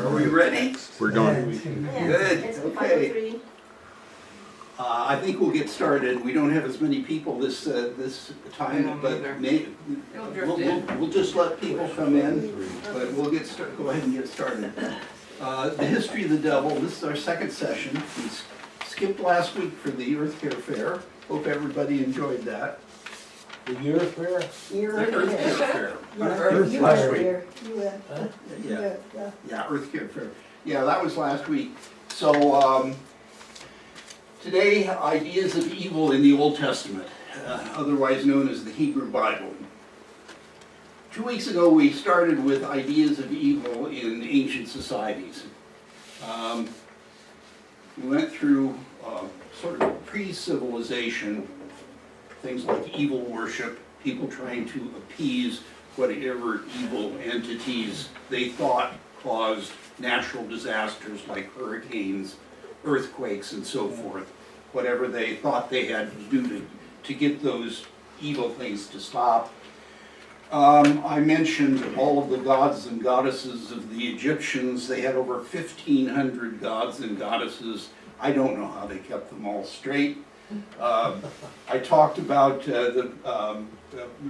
Are we ready? We're going. Good, It's okay. 5:03. I think we'll get started. We don't have as many people this time, but we'll just let people come in, but we'll go ahead and get started. The history of the devil, this is our second session. We skipped last week for the Earth Care Fair. Hope everybody enjoyed that. The year fair? The Earth Care Fair. Earth You Fair. were here. You were. Yeah. Yeah. Yeah, Earth Care Fair. Yeah, that was last week. So, today, ideas of evil in the Old Testament, otherwise known as the Hebrew Bible. 2 weeks ago, we started with ideas of evil in ancient societies. We went through sort of pre-civilization, things like evil worship, people trying to appease whatever evil entities they thought caused natural disasters like hurricanes, earthquakes, and so forth, whatever they thought they had to do to get those evil things to stop. I mentioned all of the gods and goddesses of the Egyptians. They had over 1,500 gods and goddesses. I don't know how they kept them all straight. I talked about the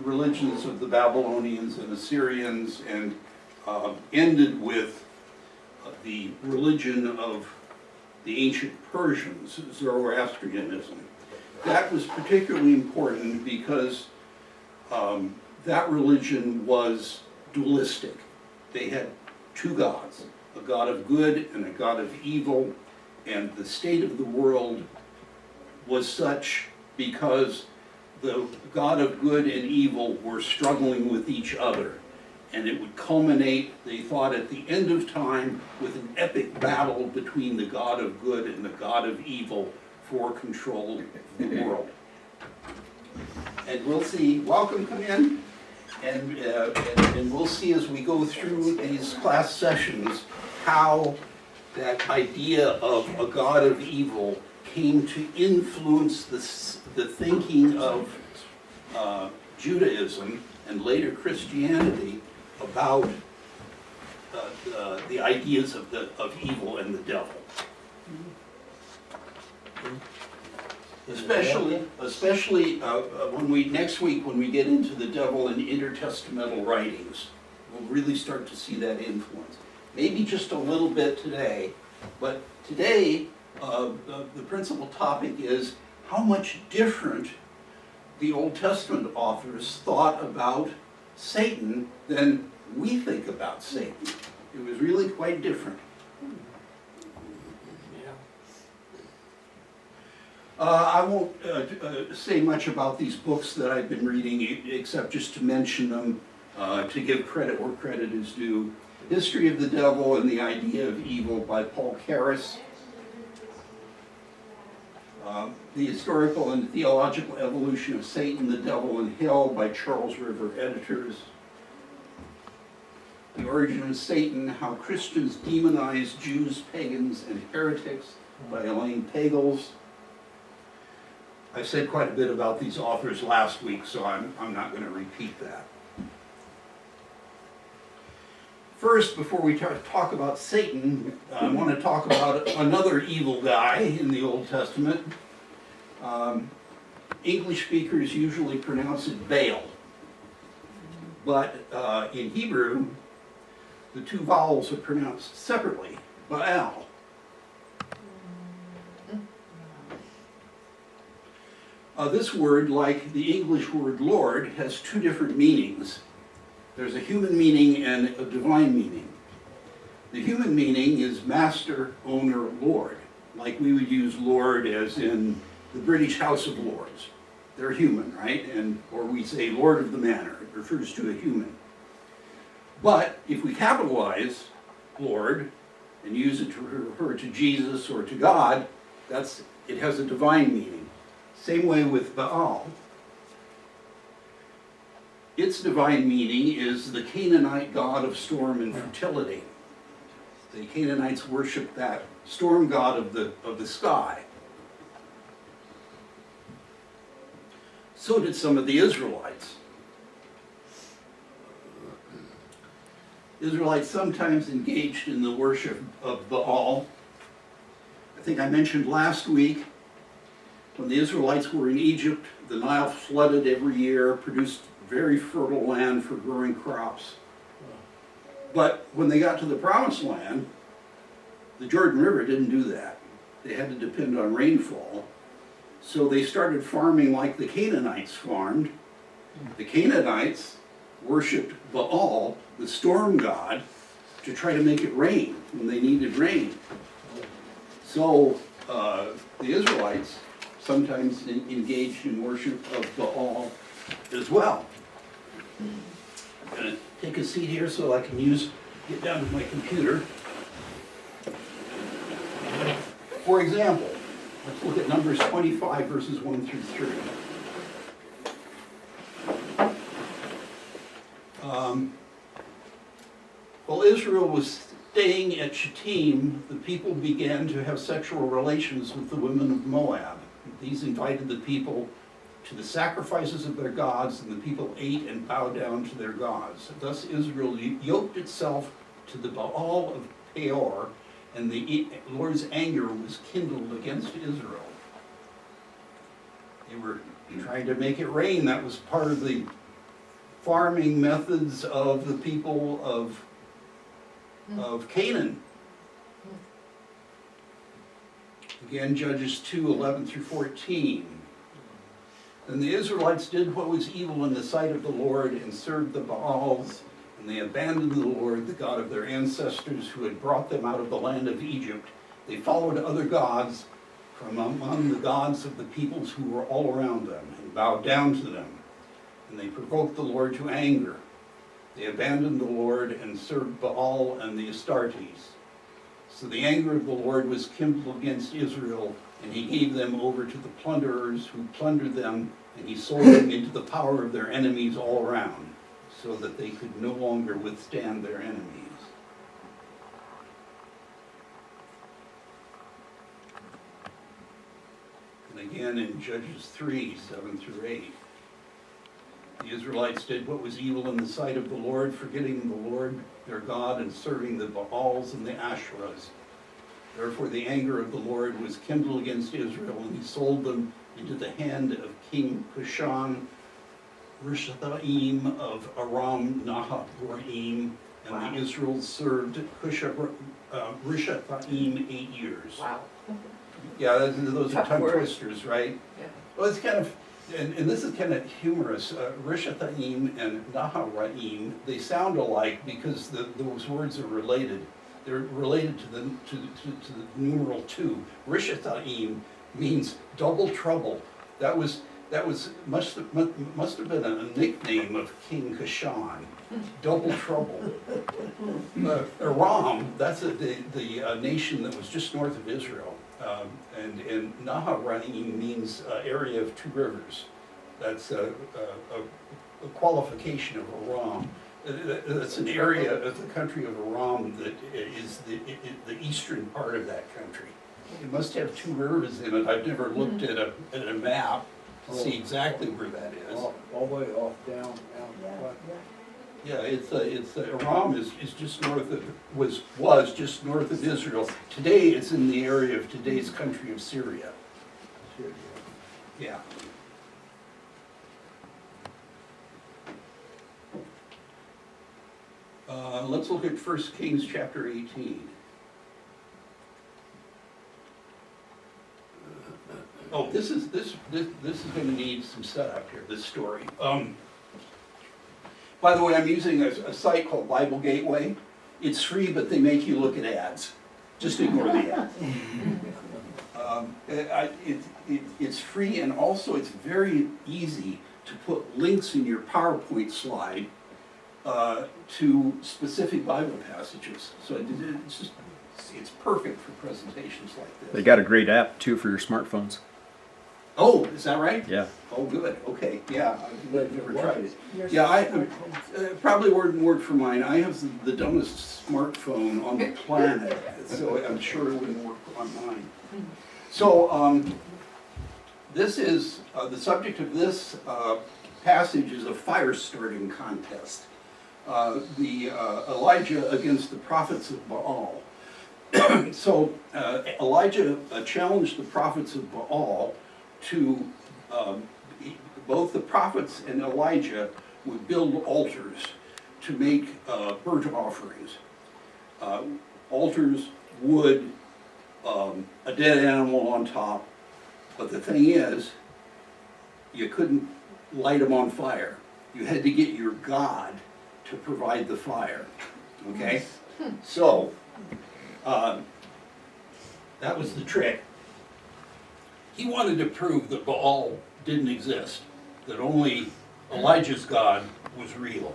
religions of the Babylonians and Assyrians, and ended with the religion of the ancient Persians, Zoroastrianism. That was particularly important because that religion was dualistic. They had two gods, a god of good and a god of evil, and the state of the world was such because the god of good and evil were struggling with each other. And it would culminate, they thought, at the end of time with an epic battle between the god of good and the god of evil for control of the world. And we'll see, welcome, come in, and we'll see as we go through these class sessions how that idea of a god of evil came to influence the thinking of Judaism and later Christianity about the ideas of evil and the devil. Especially when next week when we get into the devil and intertestamental writings, we'll really start to see that influence. Maybe just a little bit today, but today the principal topic is how much different the Old Testament authors thought about Satan than we think about Satan. It was really quite different. I won't say much about these books that I've been reading, except just to mention them, to give credit where credit is due. History of the Devil and the Idea of Evil by Paul Karras. The Historical and Theological Evolution of Satan, the Devil, and Hell by Charles River Editors. The Origin of Satan, How Christians Demonize Jews, Pagans, and Heretics by Elaine Pagels. I said quite a bit about these authors last week, so I'm not going to repeat that. First, before we talk about Satan, I want to talk about another evil guy in the Old Testament. English speakers usually pronounce it Baal, but in Hebrew, the two vowels are pronounced separately, Baal. This word, like the English word Lord, has two different meanings. There's a human meaning and a divine meaning. The human meaning is master, owner, lord, like we would use lord as in the British House of Lords. They're human, right? Or we say lord of the manor, it refers to a human. But if we capitalize Lord and use it to refer to Jesus or to God, it has a divine meaning. Same way with Baal. Its divine meaning is the Canaanite god of storm and fertility. The Canaanites worshiped that storm god of the sky. So did some of the Israelites. Israelites sometimes engaged in the worship of Baal. I think I mentioned last week, when the Israelites were in Egypt, the Nile flooded every year, produced very fertile land for growing crops. But when they got to the Promised Land, the Jordan River didn't do that. They had to depend on rainfall. So they started farming like the Canaanites farmed. The Canaanites worshipped Baal, the storm god, to try to make it rain when they needed rain. So the Israelites sometimes engaged in worship of Baal as well. I'm going to take a seat here so I can get down to my computer. For example, let's look at Numbers 25, verses 1 through 3. While Israel was staying at Shittim, the people began to have sexual relations with the women of Moab. These invited the people to the sacrifices of their gods, and the people ate and bowed down to their gods. Thus Israel yoked itself to the Baal of Peor, and the Lord's anger was kindled against Israel. They were trying to make it rain. That was part of the farming methods of the people of Canaan. Again, Judges 2:11 through 14. And the Israelites did what was evil in the sight of the Lord and served the Baals, and they abandoned the Lord, the God of their ancestors, who had brought them out of the land of Egypt. They followed other gods from among the gods of the peoples who were all around them, and bowed down to them. And they provoked the Lord to anger. They abandoned the Lord and served Baal and the Astartes. So the anger of the Lord was kindled against Israel, and he gave them over to the plunderers who plundered them, and he sold them into the power of their enemies all around, so that they could no longer withstand their enemies. And again in Judges 3:7 through 8. The Israelites did what was evil in the sight of the Lord, forgetting the Lord their God and serving the Baals and the Asherahs. Therefore the anger of the Lord was kindled against Israel, and he sold them into the hand of King Cushan, Rishathaim of Aram Naharaim, and Wow. the Israel served Rishathaim 8 years. Wow. Yeah, those are Tough tongue words. twisters, right? Yeah. Well, it's kind of, and this is kind of humorous. Rishathaim and Naharaim, they sound alike because those words are related. They're related to the numeral 2. Rishathaim means double trouble. That must have been a nickname of King Cushan. Double trouble. Aram, that's the nation that was just north of Israel. And Naharaim means area of 2 rivers. That's a qualification of Aram. It's an area of the country of Aram that is the eastern part of that country. It must have 2 rivers in it. I've never looked at a map to see exactly where that is. All the way off down. Yeah, it's Aram is just north of was just north of Israel. Today it's in the area of today's country of Syria. Yeah. Let's look at 1 Kings chapter 18. Oh, this is going to need some setup here. This story. By the way, I'm using a site called Bible Gateway. It's free, but they make you look at ads. Just ignore the ads. It's free, and also it's very easy to put links in your PowerPoint slide to specific Bible passages. So it's perfect for presentations like this. They got a great app too for your smartphones. Oh, is that right? Yeah. Oh, good. Okay. Yeah, I've never tried it. Yours Yeah, is probably word and word for mine. I have the dumbest smartphone on the planet, so I'm sure it wouldn't work on mine. So this is the subject of this passage is a fire starting contest. Elijah against the prophets of Baal. So Elijah challenged the prophets of Baal to, both the prophets and Elijah would build altars to make burnt offerings. Altars, wood, a dead animal on top, but the thing is, you couldn't light them on fire. You had to get your God to provide the fire, okay? So, that was the trick. He wanted to prove that Baal didn't exist, that only Elijah's God was real.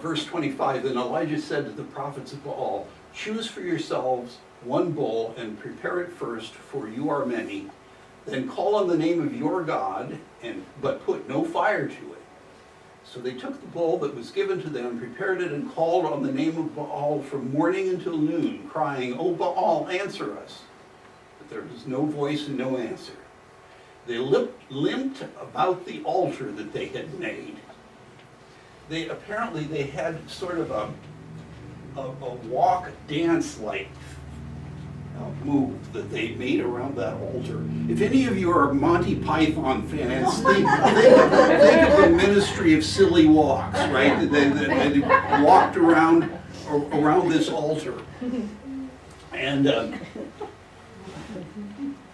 Verse 25, then Elijah said to the prophets of Baal, choose for yourselves one bull and prepare it first, for you are many. Then call on the name of your God, but put no fire to it. So they took the bull that was given to them, prepared it, and called on the name of Baal from morning until noon, crying, O Baal, answer us. But there was no voice and no answer. They limped about the altar that they had made. Apparently they had sort of a walk dance like move that they made around that altar. If any of you are Monty Python fans, think of the Ministry of Silly Walks, right? They walked around this altar. And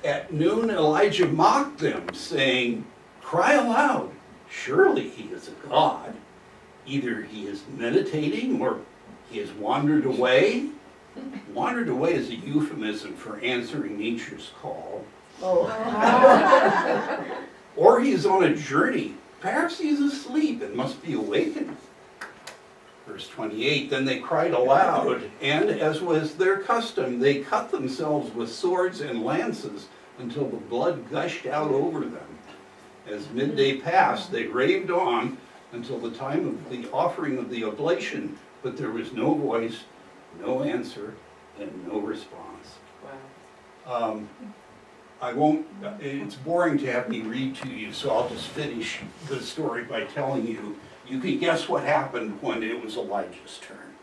at noon, Elijah mocked them, saying, cry aloud, surely he is a god. Either he is meditating or he has wandered away. Wandered away is a euphemism for answering nature's call. Or he is on a journey. Perhaps he is asleep and must be awakened. Verse 28, then they cried aloud, and as was their custom, they cut themselves with swords and lances until the blood gushed out over them. As midday passed, they raved on until the time of the offering of the oblation, but there was no voice, no answer, and no response. Wow. I won't, it's boring to have me read to you, so I'll just finish the story by telling you. You can guess what happened when it was Elijah's turn.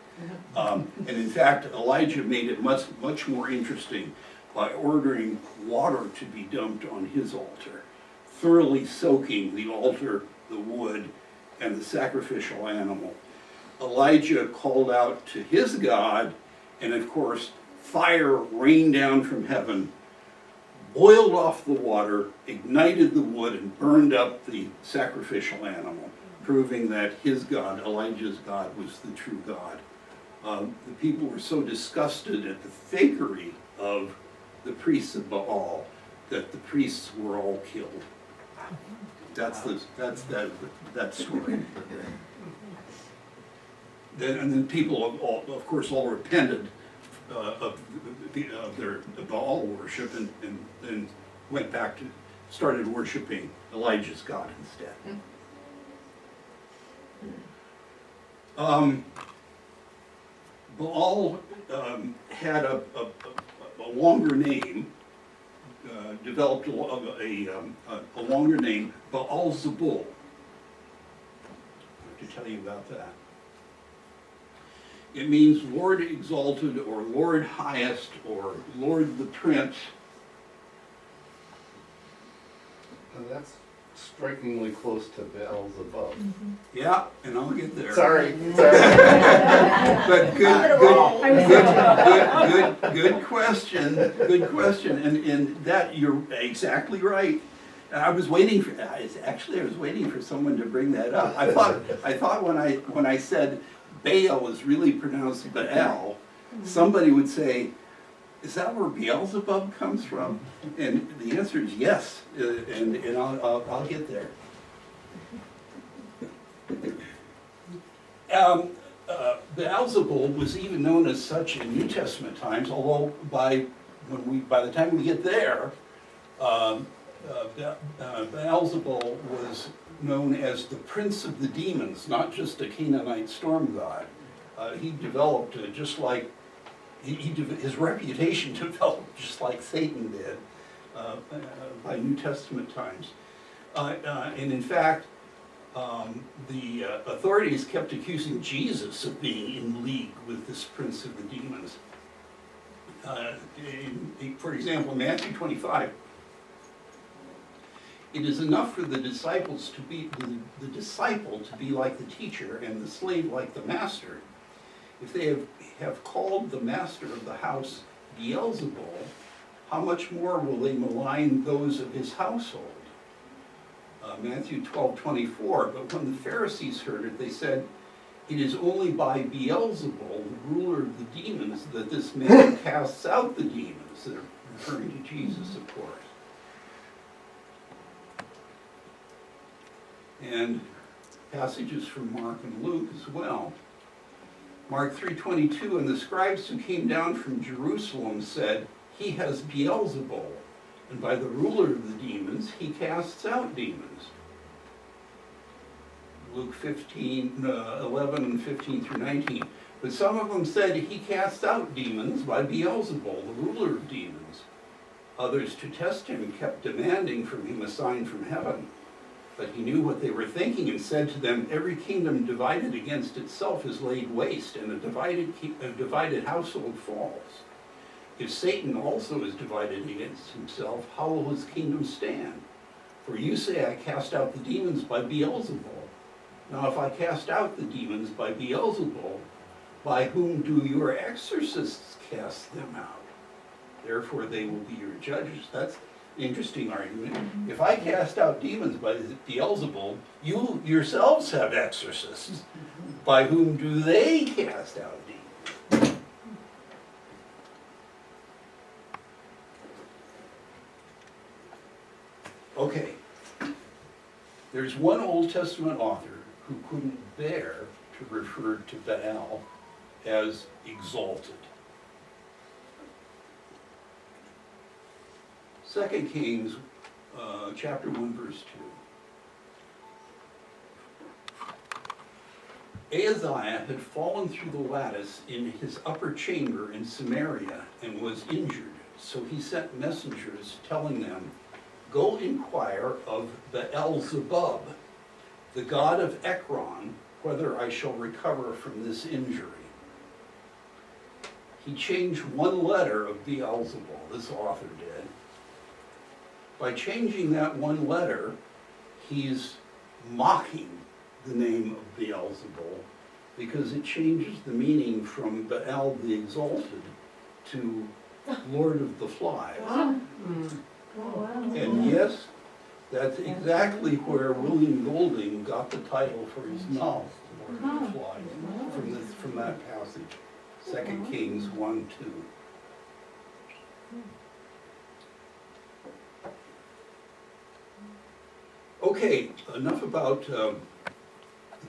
And in fact, Elijah made it much more interesting by ordering water to be dumped on his altar, thoroughly soaking the altar, the wood, and the sacrificial animal. Elijah called out to his God, and of course, fire rained down from heaven, boiled off the water, ignited the wood, and burned up the sacrificial animal, proving that his God, Elijah's God, was the true God. The people were so disgusted at the fakery of the priests of Baal that the priests were all killed. That's that story. And then people, of course, all repented of their Baal worship and then went back to, started worshiping Elijah's God instead. Baal had a longer name, developed a longer name, Baal-zebul. I have to tell you about that. It means Lord exalted, or Lord highest, or Lord the Prince. That's strikingly close to Beelzebub. Yeah, and I'll get there. Sorry. But good question. Good question. And that, you're exactly right. I was waiting for, actually I was waiting for someone to bring that up. I thought when I said Baal is really pronounced Baal, somebody would say, is that where Beelzebub comes from? And the answer is yes, and I'll get there. Beelzebul was even known as such in New Testament times, although by the time we get there, Beelzebul was known as the prince of the demons, not just a Canaanite storm god. He developed just like, his reputation developed just like Satan did by New Testament times. And in fact, the authorities kept accusing Jesus of being in league with this prince of the demons. For example, Matthew 25, it is enough for the disciples to be the disciple to be like the teacher and the slave like the master. If they have called the master of the house Beelzebul, how much more will they malign those of his household? Matthew 12:24, but when the Pharisees heard it, they said, it is only by Beelzebul, the ruler of the demons, that this man casts out the demons. They're referring to Jesus, of course. And passages from Mark and Luke as well. Mark 3:22, and the scribes who came down from Jerusalem said, he has Beelzebul, and by the ruler of the demons he casts out demons. Luke 11 and 15 through 19. But some of them said he casts out demons by Beelzebul, the ruler of demons. Others, to test him, kept demanding from him a sign from heaven. But he knew what they were thinking and said to them, every kingdom divided against itself is laid waste, and a divided household falls. If Satan also is divided against himself, how will his kingdom stand? For you say, I cast out the demons by Beelzebul. Now if I cast out the demons by Beelzebul, by whom do your exorcists cast them out? Therefore they will be your judges. That's an interesting argument. If I cast out demons by Beelzebul, you yourselves have exorcists. By whom do they cast out demons? Okay, there's one Old Testament author who couldn't bear to refer to Baal as exalted. 2 Kings, chapter 1, verse 2. Ahaziah had fallen through the lattice in his upper chamber in Samaria and was injured, so he sent messengers telling them, go inquire of Beelzebub, the god of Ekron, whether I shall recover from this injury. He changed one letter of Beelzebul, this author did. By changing that one letter, he's mocking the name of Beelzebul because it changes the meaning from Baal the Exalted to Lord of the Flies. And yes, that's exactly where William Golding got the title for his novel, Lord of the Flies, from that passage, 2 Kings 1:2. Okay, enough about the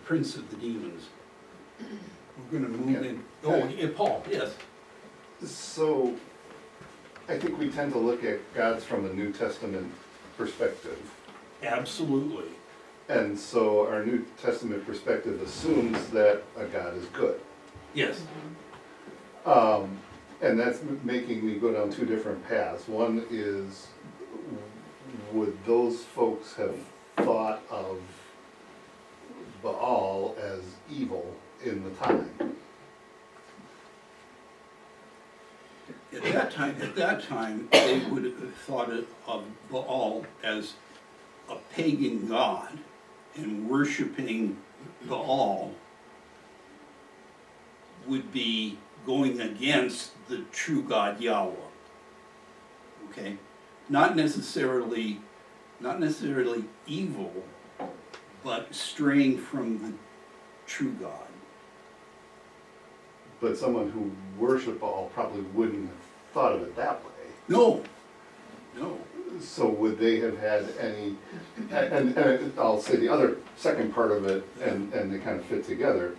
Prince of the Demons. We're going to move in. Oh, yeah, Paul, yes. So, I think we tend to look at gods from a New Testament perspective. Absolutely. And so our New Testament perspective assumes that a God is good. Yes. And that's making me go down two different paths. One is, would those folks have thought of Baal as evil in the time? At that time, they would have thought of Baal as a pagan god, and worshiping Baal would be going against the true God Yahweh. Okay? Not necessarily evil, but straying from the true God. But someone who worshiped Baal probably wouldn't have thought of it that way. No. So would they have had any, and I'll say the other second part of it, and they kind of fit together.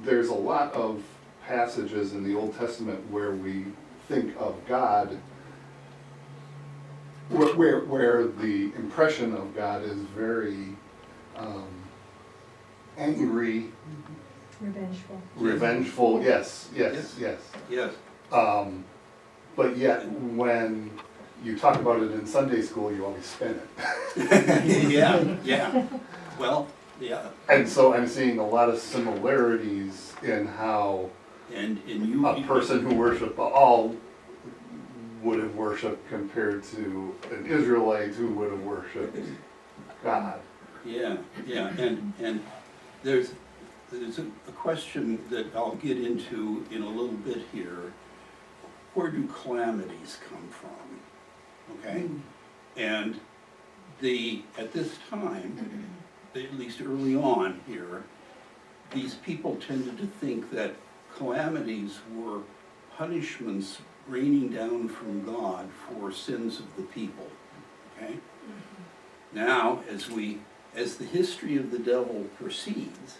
There's a lot of passages in the Old Testament where we think of God, where the impression of God is very angry, revengeful. Yes. Yes. But yet, when you talk about it in Sunday school, you always spin it. Yeah. Well, yeah, And so I'm seeing a lot of similarities in how and you. a person who worshiped Baal would have worshipped compared to an Israelite who would have worshipped God. Yeah, and there's a question that I'll get into in a little bit here. Where do calamities come from? Okay? And at this time, at least early on here, these people tended to think that calamities were punishments raining down from God for sins of the people. Okay? Now, as the history of the devil proceeds,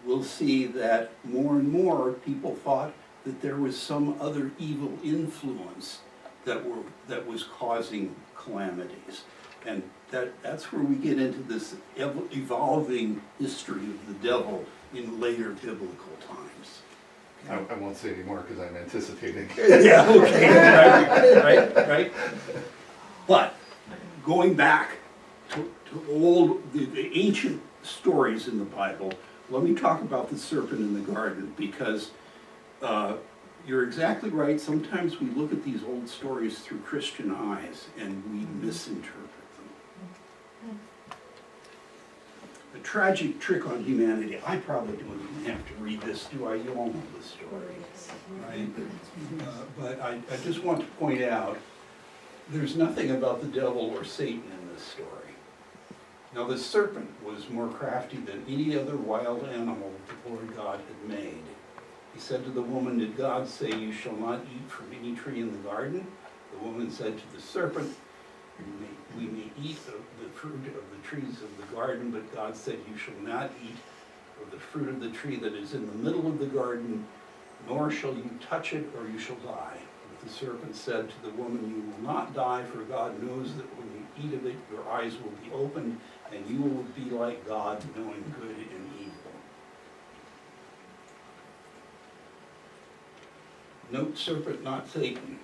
we'll see that more and more people thought that there was some other evil influence that was causing calamities. And that's where we get into this evolving history of the devil in later biblical times. I won't say any more because I'm anticipating. Yeah, okay, right. But going back to the ancient stories in the Bible, let me talk about the serpent in the garden, because you're exactly right. Sometimes we look at these old stories through Christian eyes and we misinterpret them. A tragic trick on humanity. I probably don't even have to read this, do I? You all know the story, right? But I just want to point out, there's nothing about the devil or Satan in this story. Now the serpent was more crafty than any other wild animal the Lord God had made. He said to the woman, "Did God say you shall not eat from any tree in the garden?" The woman said to the serpent, we may eat of the fruit of the trees of the garden, but God said you shall not eat of the fruit of the tree that is in the middle of the garden, nor shall you touch it, or you shall die. But the serpent said to the woman, "You will not die, for God knows that when you eat of it, your eyes will be opened, and you will be like God, knowing good and evil." Note serpent, not Satan.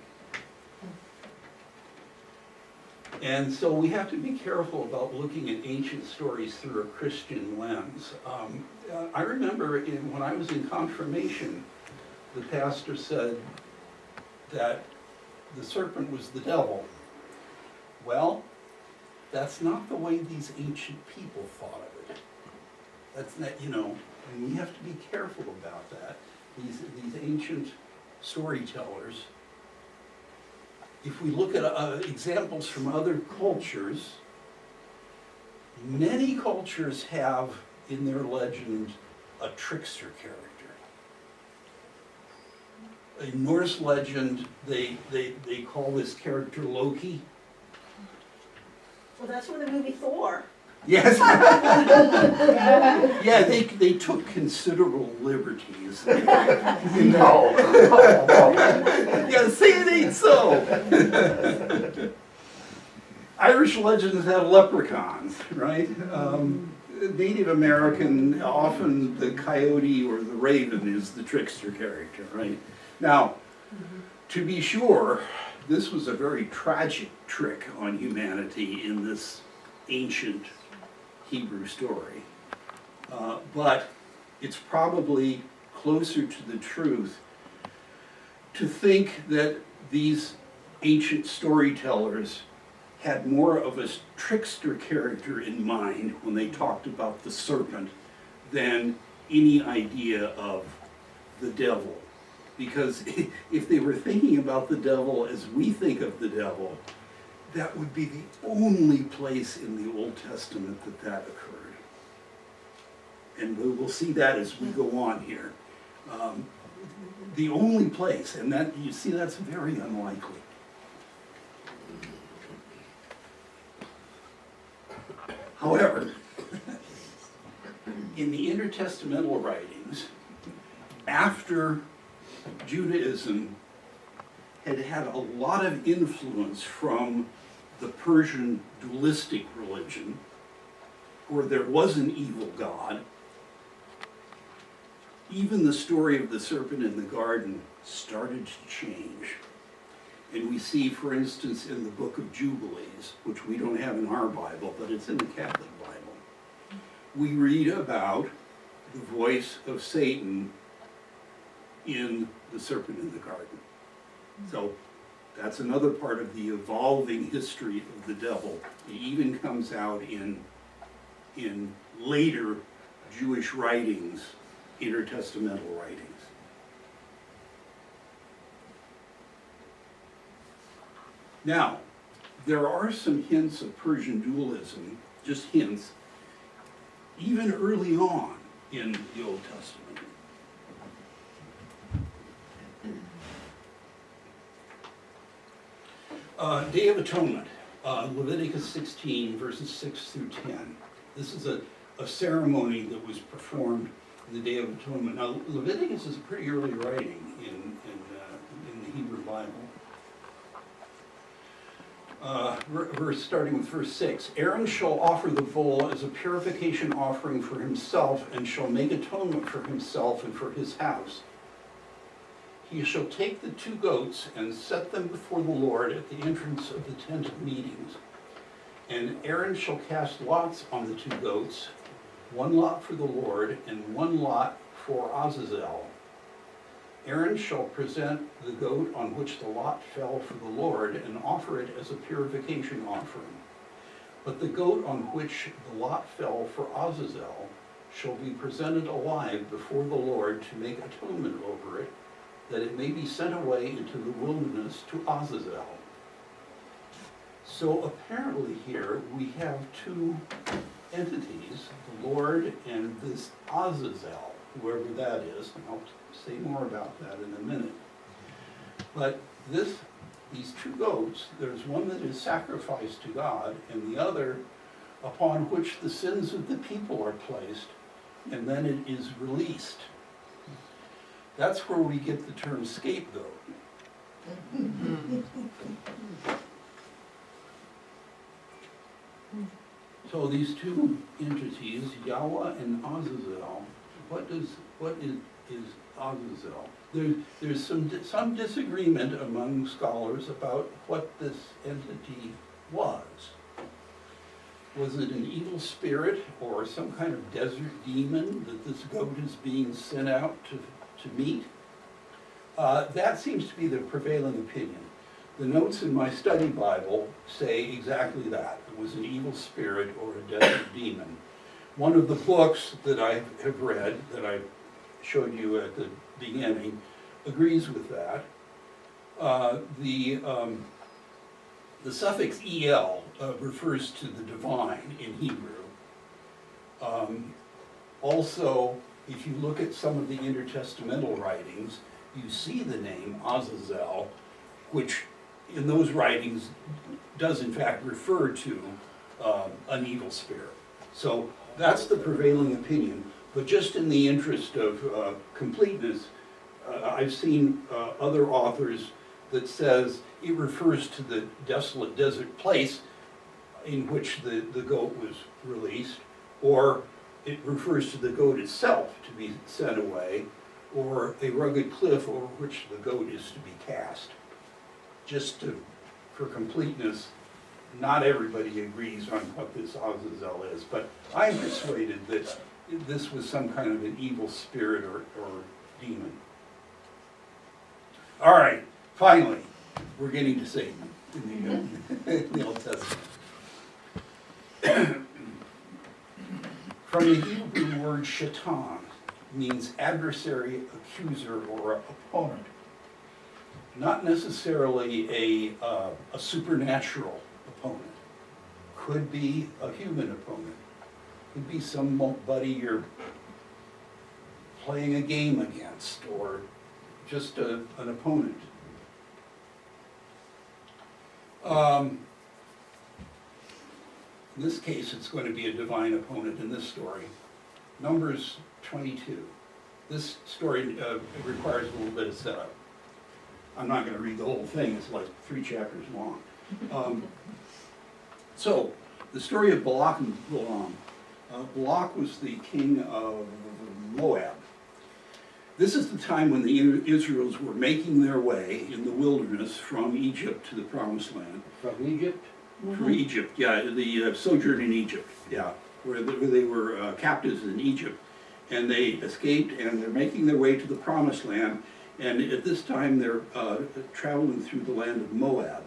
And so we have to be careful about looking at ancient stories through a Christian lens. I remember when I was in confirmation, the pastor said that the serpent was the devil. Well, that's not the way these ancient people thought of it. That's not, and we have to be careful about that. These ancient storytellers, if we look at examples from other cultures, many cultures have in their legend a trickster character. In Norse legend, they call this character Loki. Well, that's from the movie Thor. Yes. Yeah, they took considerable liberties. No. Yeah, say it ain't so. Irish legends have leprechauns, right? Native American, often the coyote or the raven is the trickster character, right? Now, to be sure, this was a very tragic trick on humanity in this ancient Hebrew story. But it's probably closer to the truth to think that these ancient storytellers had more of a trickster character in mind when they talked about the serpent than any idea of the devil. Because if they were thinking about the devil as we think of the devil, that would be the only place in the Old Testament that occurred. And we will see that as we go on here. The only place, and that you see that's very unlikely. However, in the intertestamental writings, after Judaism had had a lot of influence from the Persian dualistic religion, where there was an evil god, even the story of the serpent in the garden started to change. And we see, for instance, in the book of Jubilees, which we don't have in our Bible, but it's in the Catholic Bible, we read about the voice of Satan in the serpent in the garden. So that's another part of the evolving history of the devil. It even comes out in later Jewish writings, intertestamental writings. Now, there are some hints of Persian dualism, just hints, even early on in the Old Testament. Day of Atonement, Leviticus 16, verses 6 through 10. This is a ceremony that was performed in the Day of Atonement. Now, Leviticus is a pretty early writing in the Hebrew Bible. Starting with verse 6. Aaron shall offer the bull as a purification offering for himself, and shall make atonement for himself and for his house. He shall take the 2 goats and set them before the Lord at the entrance of the tent of meetings. And Aaron shall cast lots on the 2 goats, 1 lot for the Lord and 1 lot for Azazel. Aaron shall present the goat on which the lot fell for the Lord and offer it as a purification offering. But the goat on which the lot fell for Azazel shall be presented alive before the Lord to make atonement over it, that it may be sent away into the wilderness to Azazel. So apparently here we have 2 entities, the Lord and this Azazel, whoever that is, and I'll say more about that in a minute. But these 2 goats, there's one that is sacrificed to God, and the other upon which the sins of the people are placed, and then it is released. That's where we get the term scapegoat. So these 2 entities, Yahweh and Azazel, what is Azazel? There's some disagreement among scholars about what this entity was. Was it an evil spirit or some kind of desert demon that this goat is being sent out to meet? That seems to be the prevailing opinion. The notes in my study Bible say exactly that. It was an evil spirit or a desert demon. One of the books that I have read, that I showed you at the beginning, agrees with that. The suffix el refers to the divine in Hebrew. Also, if you look at some of the intertestamental writings, you see the name Azazel, which in those writings does in fact refer to an evil spirit. So that's the prevailing opinion. But just in the interest of completeness, I've seen other authors that says it refers to the desolate desert place in which the goat was released, or it refers to the goat itself to be sent away, or a rugged cliff over which the goat is to be cast. Just for completeness, not everybody agrees on what this Azazel is, but I'm persuaded that this was some kind of an evil spirit or demon. All right, finally, we're getting to Satan in the Old Testament. From the Hebrew word shaitan, means adversary, accuser, or opponent. Not necessarily a supernatural opponent. Could be a human opponent. Could be somebody you're playing a game against, or just an opponent. In this case, it's going to be a divine opponent in this story. Numbers 22. This story requires a little bit of setup. I'm not going to read the whole thing, it's like 3 chapters long. So, the story of Balak and Balaam. Balak was the king of Moab. This is the time when the Israels were making their way in the wilderness from Egypt to the Promised Land. From Egypt? From Egypt, yeah, the sojourn in Egypt, yeah, where they were captives in Egypt. And they escaped, and they're making their way to the Promised Land. And at this time, they're traveling through the land of Moab.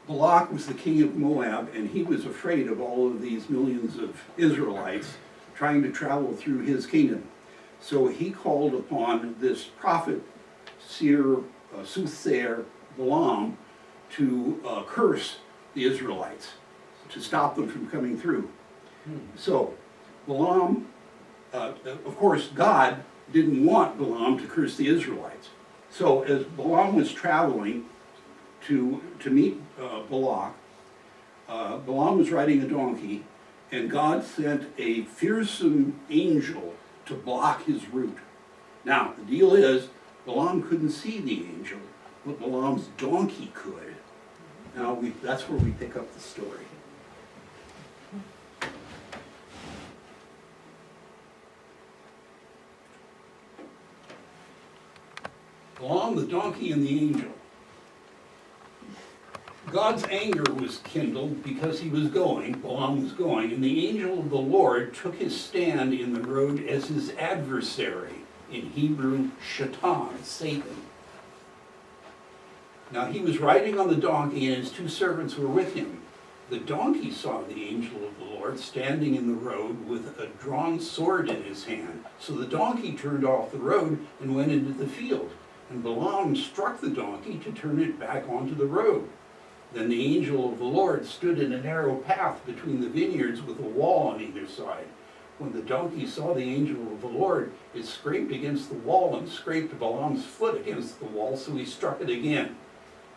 Balak was the king of Moab, and he was afraid of all of these millions of Israelites trying to travel through his kingdom. So he called upon this prophet, seer, soothsayer, Balaam, to curse the Israelites, to stop them from coming through. So Balaam, of course, God didn't want Balaam to curse the Israelites. So as Balaam was traveling to meet Balak, Balaam was riding a donkey, and God sent a fearsome angel to block his route. Now, the deal is, Balaam couldn't see the angel, but Balaam's donkey could. Now, that's where we pick up the story. Balaam, the donkey, and the angel. God's anger was kindled because he was going, Balaam was going, and the angel of the Lord took his stand in the road as his adversary, in Hebrew, Shaitan, Satan. Now he was riding on the donkey, and his two servants were with him. The donkey saw the angel of the Lord standing in the road with a drawn sword in his hand. So the donkey turned off the road and went into the field. And Balaam struck the donkey to turn it back onto the road. Then the angel of the Lord stood in a narrow path between the vineyards with a wall on either side. When the donkey saw the angel of the Lord, it scraped against the wall and scraped Balaam's foot against the wall, so he struck it again.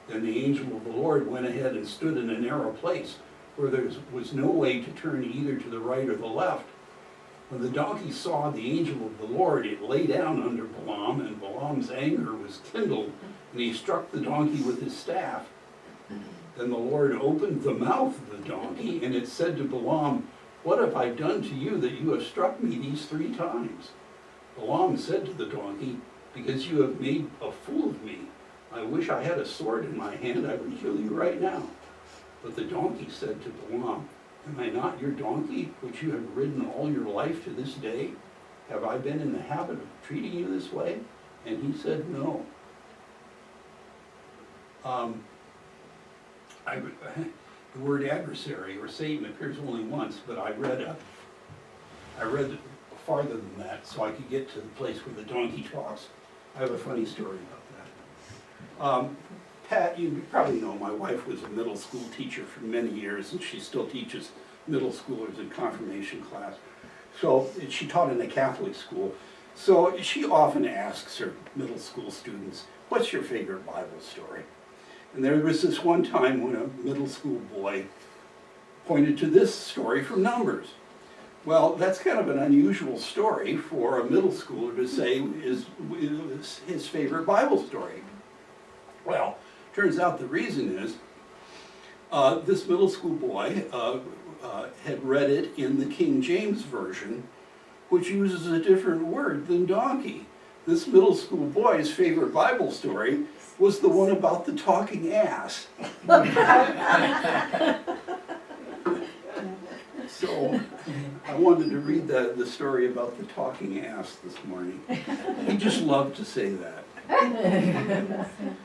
Then the angel of the Lord went ahead and stood in a narrow place where there was no way to turn either to the right or the left. When the donkey saw the angel of the Lord, it lay down under Balaam, and Balaam's anger was kindled, and he struck the donkey with his staff. Then the Lord opened the mouth of the donkey, and it said to Balaam, "What have I done to you that you have struck me these 3 times?" Balaam said to the donkey, "Because you have made a fool of me. I wish I had a sword in my hand, I would kill you right now." But the donkey said to Balaam, "Am I not your donkey, which you have ridden all your life to this day? Have I been in the habit of treating you this way?" And he said, "No." The word adversary or Satan appears only once, but I read farther than that so I could get to the place where the donkey talks. I have a funny story about that. Pat, you probably know my wife was a middle school teacher for many years, and she still teaches middle schoolers in confirmation class. So she taught in a Catholic school. So she often asks her middle school students, "What's your favorite Bible story?" And there was this one time when a middle school boy pointed to this story from Numbers. Well, that's kind of an unusual story for a middle schooler to say is his favorite Bible story. Well, turns out the reason is this middle school boy had read it in the King James Version, which uses a different word than donkey. This middle school boy's favorite Bible story was the one about the talking ass. So I wanted to read the story about the talking ass this morning. He just loved to say that.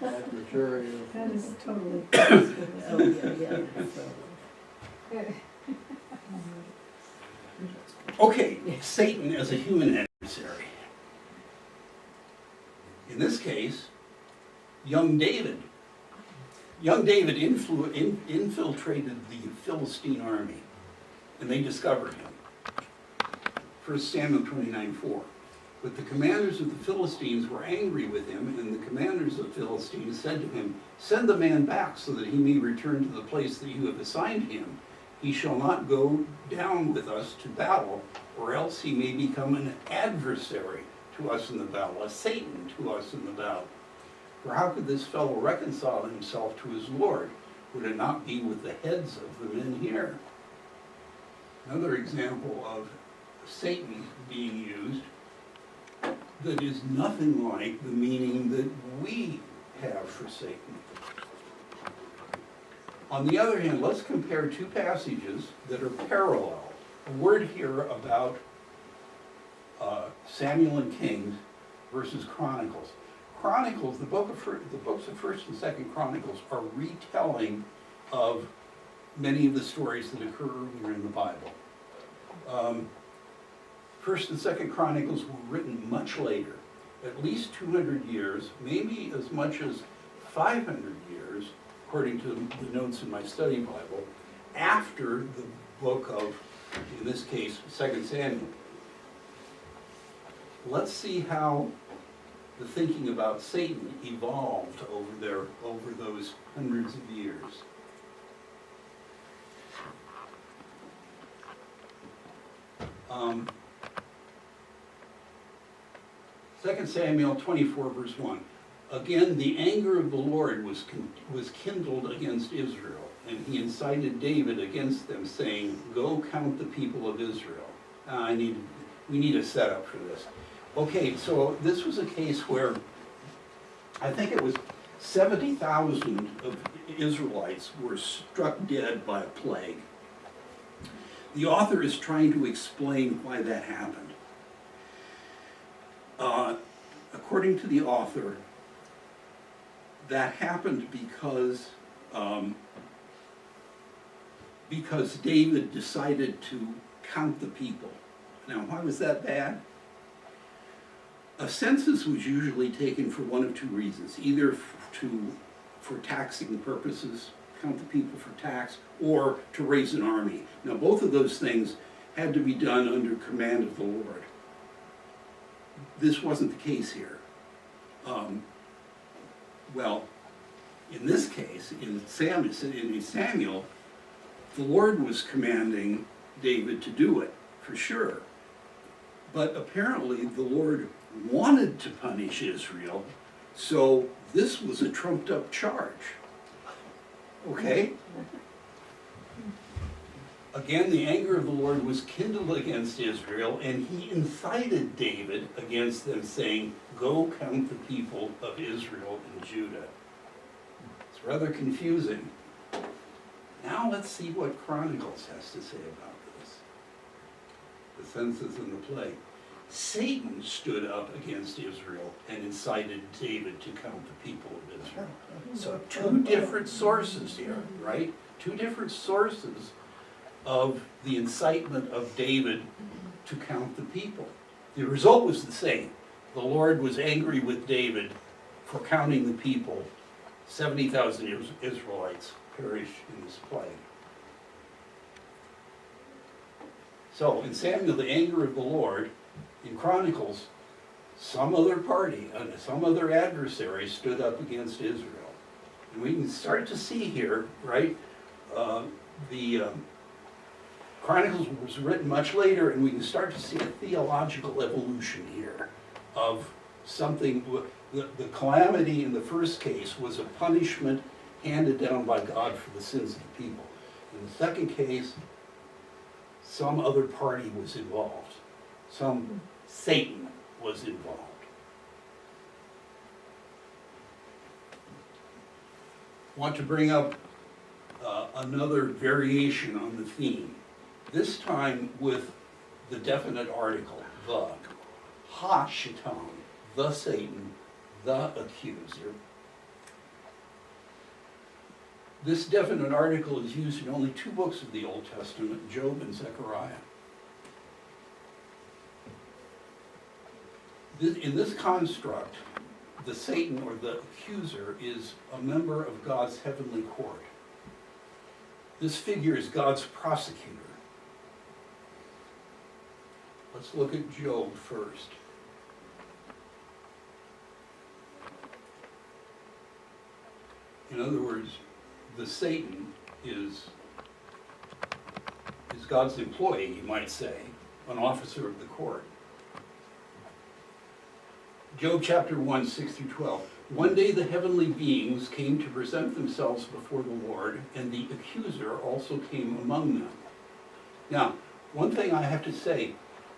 Adversary. That is totally. Oh, yeah. Okay, Satan as a human adversary. In this case, young David. Young David infiltrated the Philistine army, and they discovered him. 1 Samuel 29:4. But the commanders of the Philistines were angry with him, and the commanders of the Philistines said to him, "Send the man back so that he may return to the place that you have assigned him. He shall not go down with us to battle, or else he may become an adversary to us in the battle, a Satan to us in the battle. For how could this fellow reconcile himself to his Lord? Would it not be with the heads of the men here?" Another example of Satan being used that is nothing like the meaning that we have for Satan. On the other hand, let's compare two passages that are parallel. A word here about Samuel and Kings versus Chronicles. Chronicles, the books of First and Second Chronicles are retelling of many of the stories that occur earlier in the Bible. First and Second Chronicles were written much later, at least 200 years, maybe as much as 500 years, according to the notes in my study Bible, after the book of, in this case, 2 Samuel. Let's see how the thinking about Satan evolved over those hundreds of years. Um, 2 Samuel 24, verse 1. Again, the anger of the Lord was kindled against Israel, and he incited David against them, saying, "Go count the people of Israel." We need a setup for this. Okay, so this was a case where I think it was 70,000 of Israelites were struck dead by a plague. The author is trying to explain why that happened. According to the author, that happened because David decided to count the people. Now, why was that bad? A census was usually taken for one of two reasons, either for taxing purposes, count the people for tax, or to raise an army. Now, both of those things had to be done under command of the Lord. This wasn't the case here. Well, in this case, in Samuel, the Lord was commanding David to do it, for sure. But apparently the Lord wanted to punish Israel, so this was a trumped-up charge. Okay? Again, the anger of the Lord was kindled against Israel, and he incited David against them, saying, "Go count the people of Israel and Judah." It's rather confusing. Now let's see what Chronicles has to say about this. The census and the plague. Satan stood up against Israel and incited David to count the people of Israel. So two different sources here, right? Two different sources of the incitement of David to count the people. The result was the same. The Lord was angry with David for counting the people. 70,000 Israelites perished in this plague. So in Samuel, the anger of the Lord. In Chronicles, some other party, some other adversary stood up against Israel. And we can start to see here, right, the Chronicles was written much later, and we can start to see a theological evolution here of something. The calamity in the first case was a punishment handed down by God for the sins of the people. In the second case, some other party was involved. Satan was involved. I want to bring up another variation on the theme, this time with the definite article, the. Ha-Shatan, the Satan, the accuser. This definite article is used in only two books of the Old Testament, Job and Zechariah. In this construct, the Satan or the accuser is a member of God's heavenly court. This figure is God's prosecutor. Let's look at Job first. In other words, the Satan is God's employee, you might say, an officer of the court. Job chapter 1, 6 through 12. One day the heavenly beings came to present themselves before the Lord, and the accuser also came among them. Now, one thing I have to say,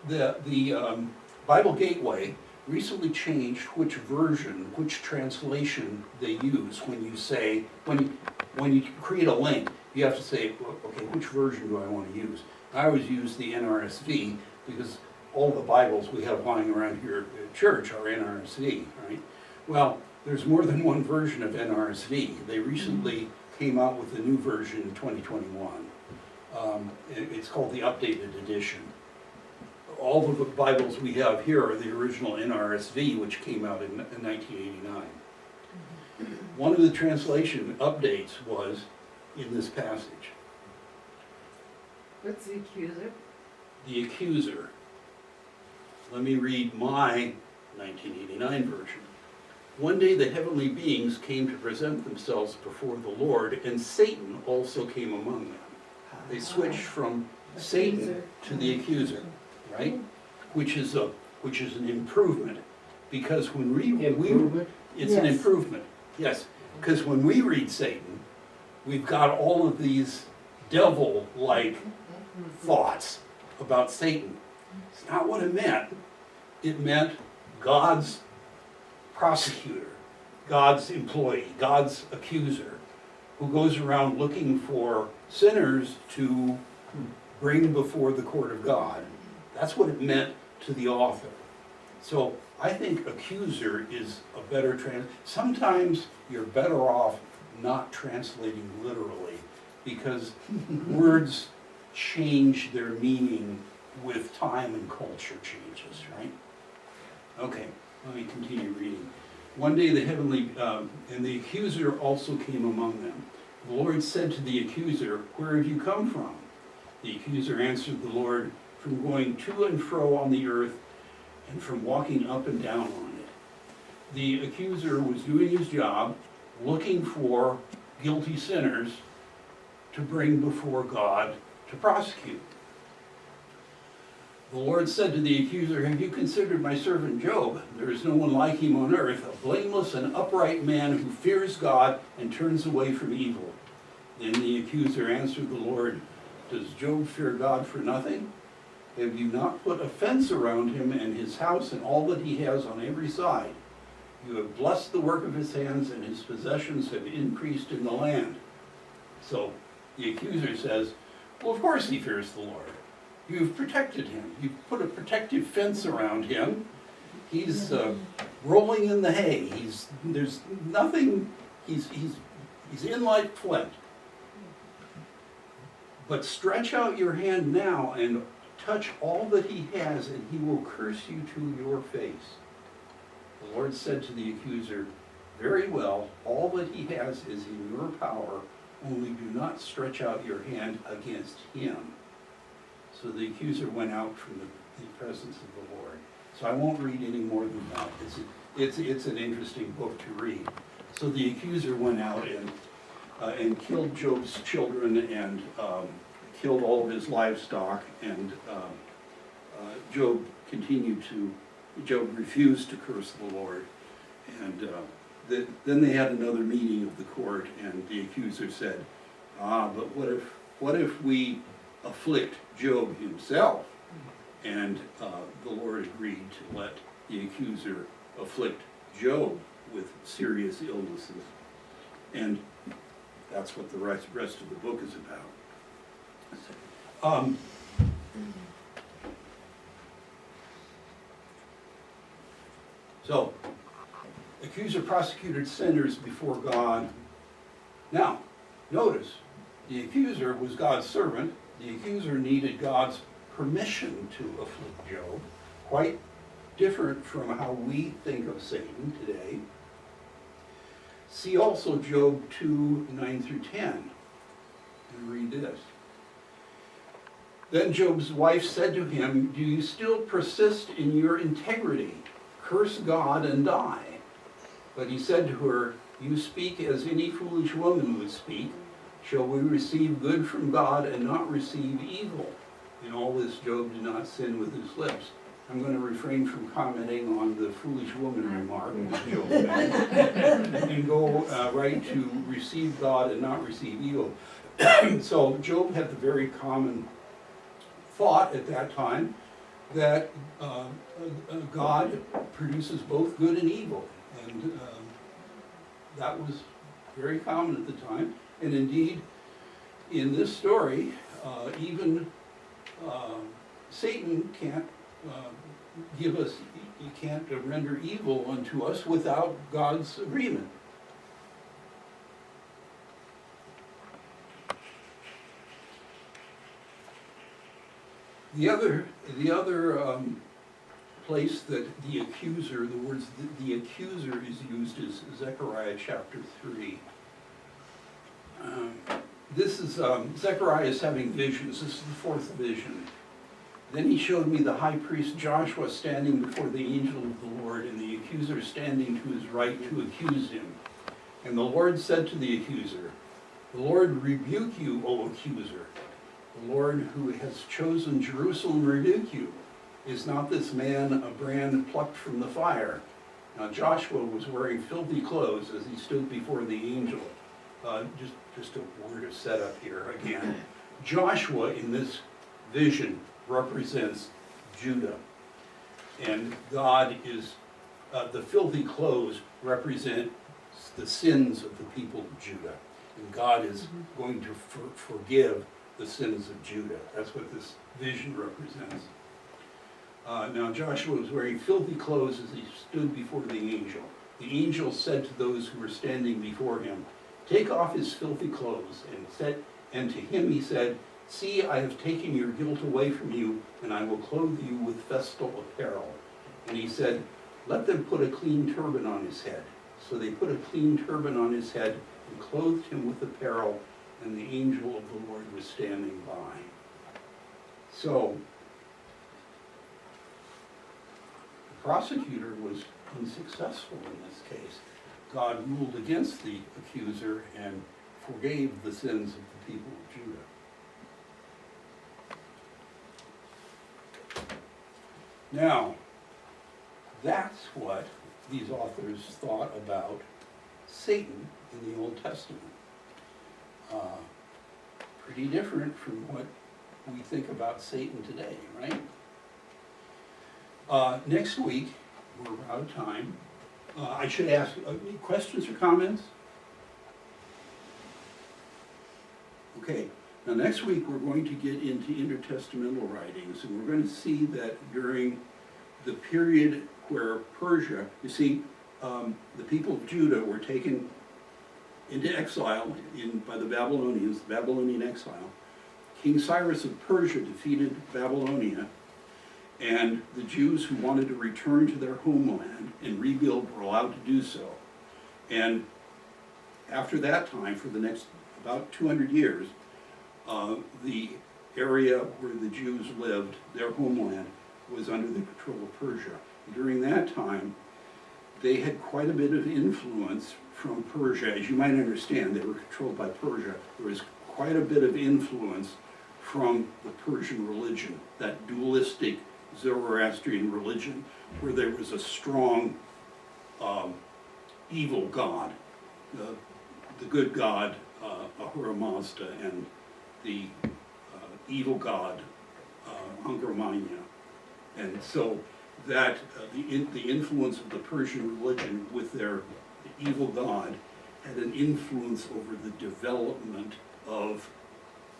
The Bible Gateway recently changed which version, which translation they use when you say, when you create a link, you have to say, okay, which version do I want to use? I always use the NRSV because all the Bibles we have lying around here at church are NRSV, right? Well, there's more than one version of NRSV. They recently came out with a new version in 2021. It's called the Updated Edition. All of the Bibles we have here are the original NRSV, which came out in 1989. One of the translation updates was in this passage. What's the accuser? The accuser. Let me read my 1989 version. One day the heavenly beings came to present themselves before the Lord, and Satan also came among them. They switched from Satan to the accuser, right? Which is an improvement, because when Improvement? it's an Yes. improvement, yes. Because when we read Satan, we've got all of these devil-like thoughts about Satan. It's not what it meant. It meant God's prosecutor, God's employee, God's accuser, who goes around looking for sinners to bring before the court of God. That's what it meant to the author. So I think accuser is a better sometimes you're better off not translating literally, because words change their meaning with time and culture changes, right? Okay, let me continue reading. One day the heavenly, and the accuser also came among them. The Lord said to the accuser, "Where have you come from?" The accuser answered the Lord, "From going to and fro on the earth, and from walking up and down on it." The accuser was doing his job, looking for guilty sinners to bring before God to prosecute. The Lord said to the accuser, "Have you considered my servant Job? There is no one like him on earth, a blameless and upright man who fears God and turns away from evil." Then the accuser answered the Lord, "Does Job fear God for nothing? Have you not put a fence around him and his house and all that he has on every side? You have blessed the work of his hands, and his possessions have increased in the land." So the accuser says, well, of course he fears the Lord. You've protected him. You've put a protective fence around him. He's rolling in the hay. There's nothing, he's in like flint. But stretch out your hand now and touch all that he has, and he will curse you to your face. The Lord said to the accuser, "Very well, all that he has is in your power, only do not stretch out your hand against him." So the accuser went out from the presence of the Lord. So I won't read any more than that. It's an interesting book to read. So the accuser went out and killed Job's children and killed all of his livestock, and Job refused to curse the Lord. And then they had another meeting of the court, and the accuser said, but what if we afflict Job himself? And the Lord agreed to let the accuser afflict Job with serious illnesses. And that's what the rest of the book is about. So, accuser prosecuted sinners before God. Now, notice, the accuser was God's servant. The accuser needed God's permission to afflict Job. Quite different from how we think of Satan today. See also Job 2, 9 through 10. And read this. Then Job's wife said to him, "Do you still persist in your integrity? Curse God and die." But he said to her, "You speak as any foolish woman would speak. Shall we receive good from God and not receive evil?" In all this, Job did not sin with his lips. I'm going to refrain from commenting on the foolish woman remark that Job made, and go right to receive God and not receive evil. So Job had the very common thought at that time, that God produces both good and evil. And that was very common at the time. And indeed, in this story, even Satan can't give us, he can't render evil unto us without God's agreement. The other place that the accuser, the words the accuser is used is Zechariah chapter 3. This is, Zechariah is having visions. This is the fourth vision. Then he showed me the high priest Joshua standing before the angel of the Lord, and the accuser standing to his right to accuse him. And the Lord said to the accuser, "The Lord rebuke you, O accuser. The Lord who has chosen Jerusalem rebuke you. Is not this man a brand plucked from the fire?" Now Joshua was wearing filthy clothes as he stood before the angel. Just a word of setup here again. Joshua in this vision represents Judah. And God is, the filthy clothes represent the sins of the people of Judah. And God is going to forgive the sins of Judah. That's what this vision represents. Now Joshua was wearing filthy clothes as he stood before the angel. The angel said to those who were standing before him, "Take off his filthy clothes." And to him he said, "See, I have taken your guilt away from you, and I will clothe you with festal apparel." And he said, "Let them put a clean turban on his head." So they put a clean turban on his head and clothed him with apparel, and the angel of the Lord was standing by. So, the prosecutor was unsuccessful in this case. God ruled against the accuser and forgave the sins of the people of Judah. Now, that's what these authors thought about Satan in the Old Testament. Pretty different from what we think about Satan today, right? Next week, we're out of time. I should ask, any questions or comments? Okay, now next week we're going to get into intertestamental writings, and we're going to see that during the period where Persia, you see, the people of Judah were taken into exile by the Babylonians, the Babylonian exile. King Cyrus of Persia defeated Babylonia, and the Jews who wanted to return to their homeland and rebuild were allowed to do so. And after that time, for the next about 200 years, the area where the Jews lived, their homeland, was under the control of Persia. During that time, they had quite a bit of influence from Persia. As you might understand, they were controlled by Persia. There was quite a bit of influence from the Persian religion, that dualistic Zoroastrian religion, where there was a strong evil god, the good god Ahura Mazda, and the evil god Angra Mainya. And so that the influence of the Persian religion with the evil god had an influence over the development of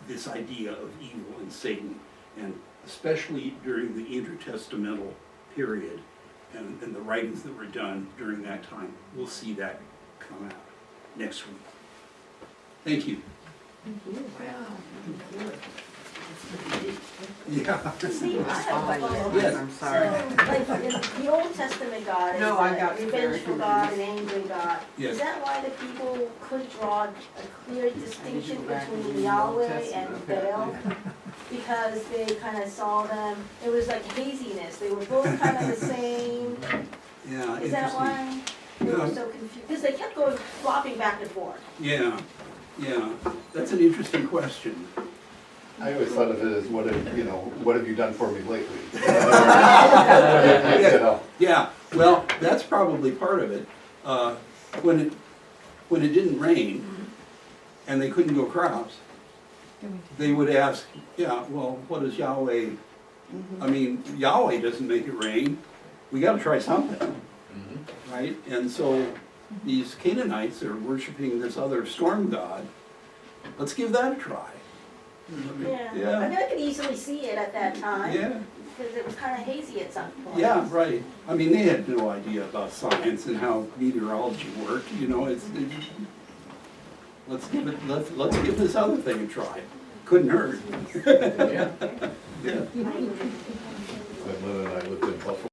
this idea of evil and Satan, and especially during the intertestamental period and the writings that were done during that time. We'll see that come out next week. Thank you. Yeah. Steve, I have a question. Yes. I'm sorry. So, like, in the Old Testament God is No, I a got very revengeful God, an confused. angry God. Yes. Is that why the people could draw a clear distinction go back between into the Yahweh Old Testament, and okay. Baal? Because they kind of saw them, it was like haziness, they were both kind of the same. Yeah, Is that interesting. why they were No. so confused? Because they kept going, flopping back and forth. Yeah, that's an interesting question. I always thought of it as, what have you done for me lately? Yeah, well, that's probably part of it. When it didn't rain and they couldn't grow crops, they would ask, yeah, well, what has Yahweh, I mean, Yahweh doesn't make it rain, we gotta try something, right? And so these Canaanites are worshiping this other storm god, let's give that a try. I mean, Yeah, I mean, I could easily see it at that time. Yeah, Because it was kind of hazy at some point. yeah, right. I mean, they had no idea about science and how meteorology worked, you know, let's give this other thing a try. Couldn't hurt. Yeah. Yeah. When Lynn and I lived in Buffalo,